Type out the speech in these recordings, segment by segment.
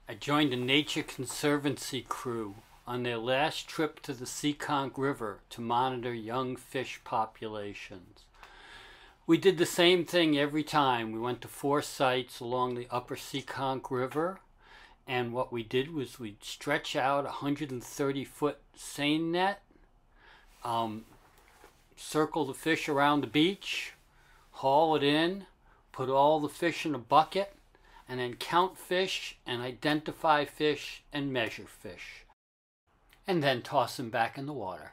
I joined a nature conservancy crew on their last trip to the Seekonk River to monitor young fish populations. We did the same thing every time. We went to 4 sites along the upper Seekonk River, and what we did was we'd stretch out a 130-foot seine net, circle the fish around the beach, haul it in, put all the fish in a bucket, and then count fish and identify fish and measure fish, and then toss them back in the water.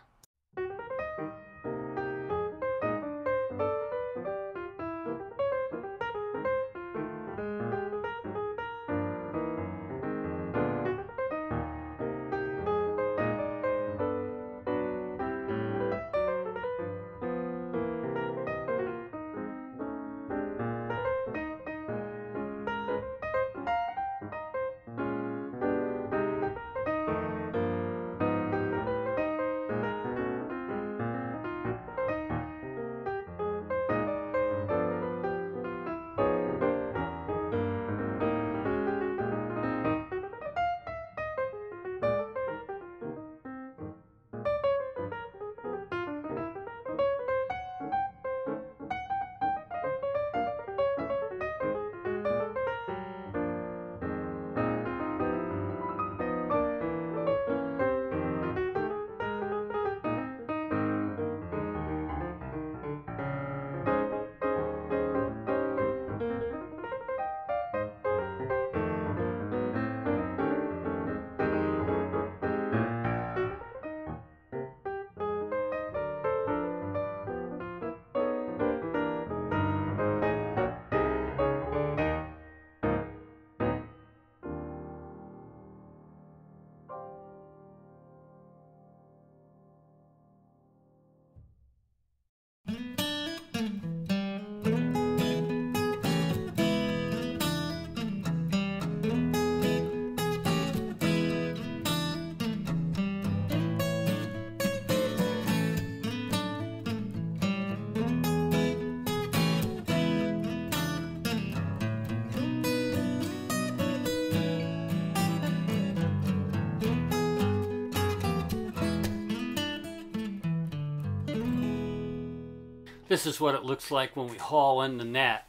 This is what it looks like when we haul in the net.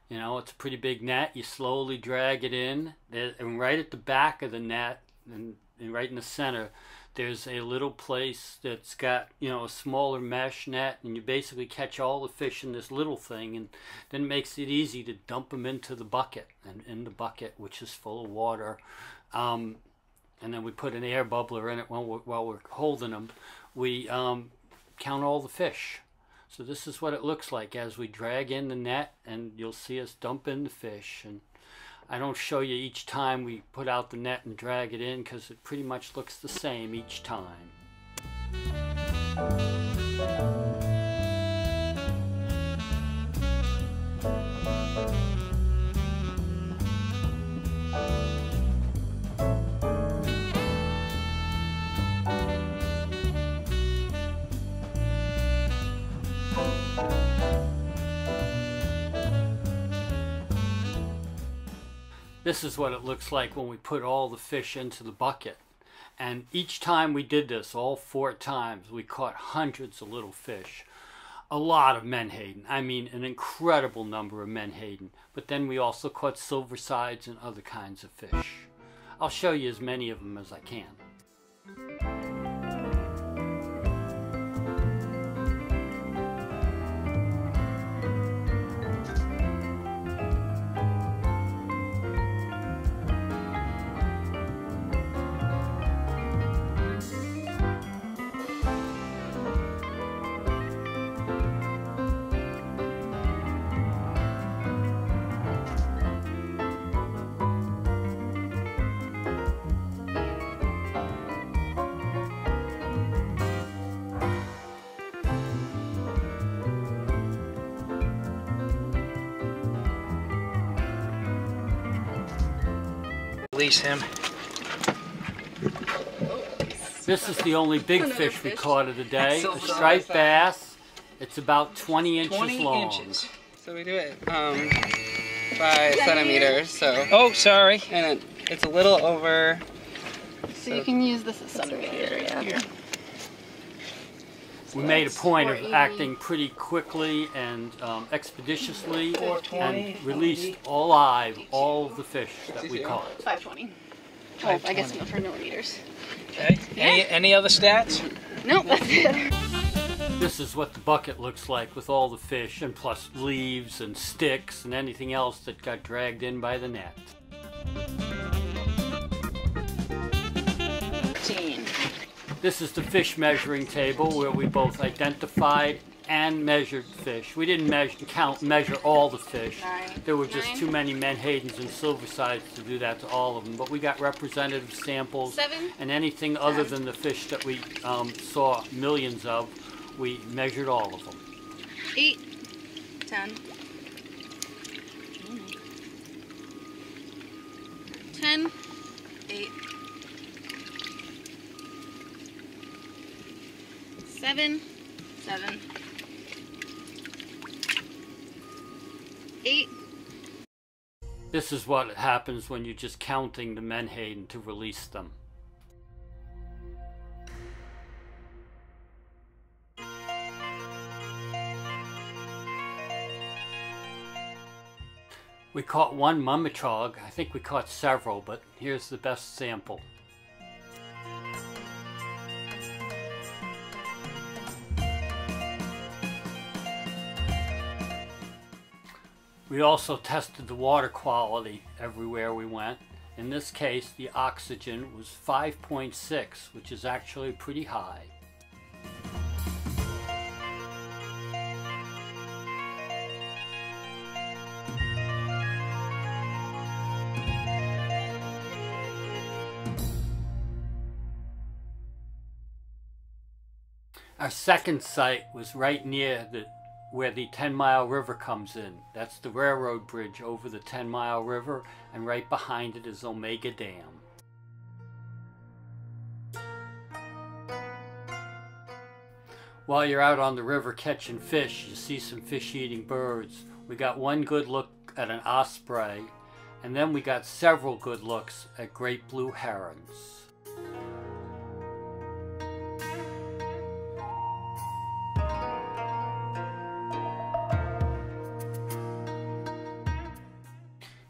You know, it's a pretty big net. You slowly drag it in, and right at the back of the net, and right in the center, there's a little place that's got, you know, a smaller mesh net, and you basically catch all the fish in this little thing, and then it makes it easy to dump them into the bucket, and in the bucket, which is full of water. And then we put an air bubbler in it while we're holding them. We count all the fish. So this is what it looks like as we drag in the net, and you'll see us dump in the fish. And I don't show you each time we put out the net and drag it in because it pretty much looks the same each time. This is what it looks like when we put all the fish into the bucket. And each time we did this, all 4 times, we caught hundreds of little fish. A lot of menhaden. I mean, an incredible number of menhaden. But then we also caught silver sides and other kinds of fish. I'll show you as many of them as I can. Release him. This is the only big fish we caught of the day. A striped bass. It's about 20 inches 20 long. inches. So we do it 5 centimeters. So. Oh, sorry. And It's a little over. So you can use this as centimeter, yeah. We made a point of acting pretty quickly and expeditiously and released alive all of the fish that we caught. 520. Oh, I guess for millimeters. Okay. Any other stats? Nope, that's it. This is what the bucket looks like with all the fish and plus leaves and sticks and anything else that got dragged in by the net. 13. This is the fish measuring table where we both identified and measured fish. We didn't measure all the fish. There were just too many menhadens and silversides to do that to all of them. But we got representative samples. 7. And anything other than the fish that we saw millions of, we measured all of them. 8. 10. 10. 8. 7. 7. 8. This is what happens when you're just counting the menhaden to release them. We caught one mummitrog. I think we caught several, but here's the best sample. We also tested the water quality everywhere we went. In this case, the oxygen was 5.6, which is actually pretty high. Our second site was right near where the 10-mile river comes in. That's the railroad bridge over the 10-mile river, and right behind it is Omega Dam. While you're out on the river catching fish, you see some fish-eating birds. We got one good look at an osprey, and then we got several good looks at great blue herons.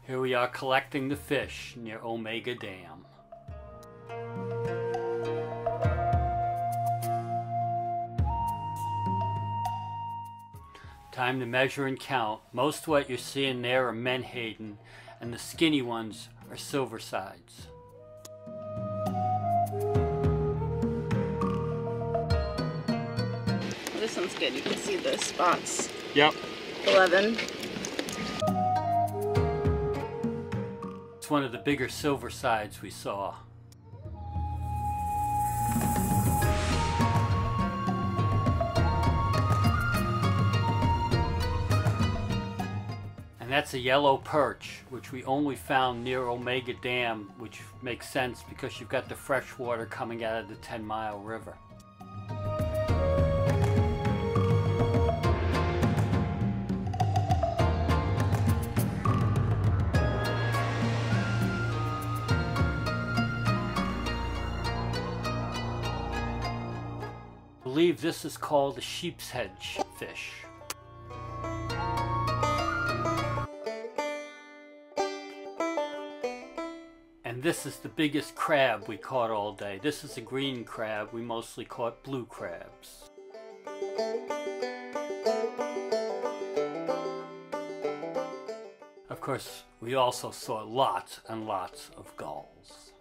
Here we are collecting the fish near Omega Dam. Time to measure and count. Most of what you're seeing there are menhaden, and the skinny ones are silversides. This one's good. You can see the spots. Yep. 11. It's one of the bigger silversides we saw. And that's a yellow perch, which we only found near Omega Dam, which makes sense because you've got the fresh water coming out of the 10-mile river. I believe this is called a sheep's head fish. And this is the biggest crab we caught all day. This is a green crab. We mostly caught blue crabs. Of course, we also saw lots and lots of gulls.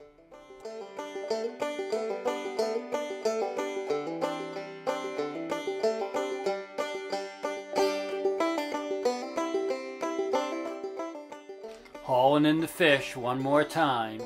Hauling in the fish one more time.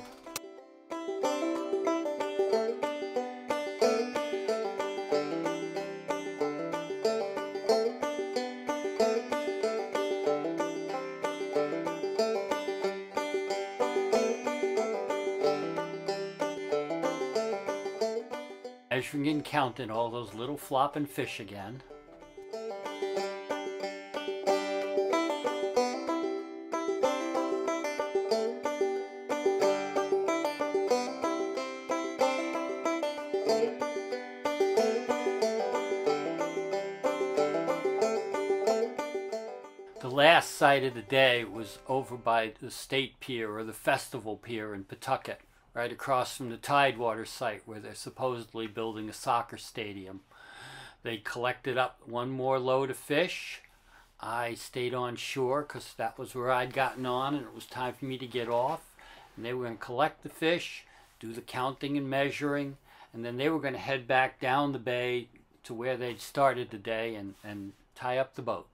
Measuring and counting all those little flopping fish again. last sight of the day was over by the State Pier, or the Festival Pier in Pawtucket, right across from the Tidewater site where they're supposedly building a soccer stadium. They collected up one more load of fish. I stayed on shore because that was where I'd gotten on and it was time for me to get off. And they were going to collect the fish, do the counting and measuring, and then they were going to head back down the bay to where they'd started the day and tie up the boat.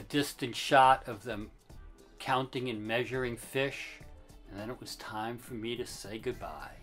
Distant shot of them counting and measuring fish, and then it was time for me to say goodbye.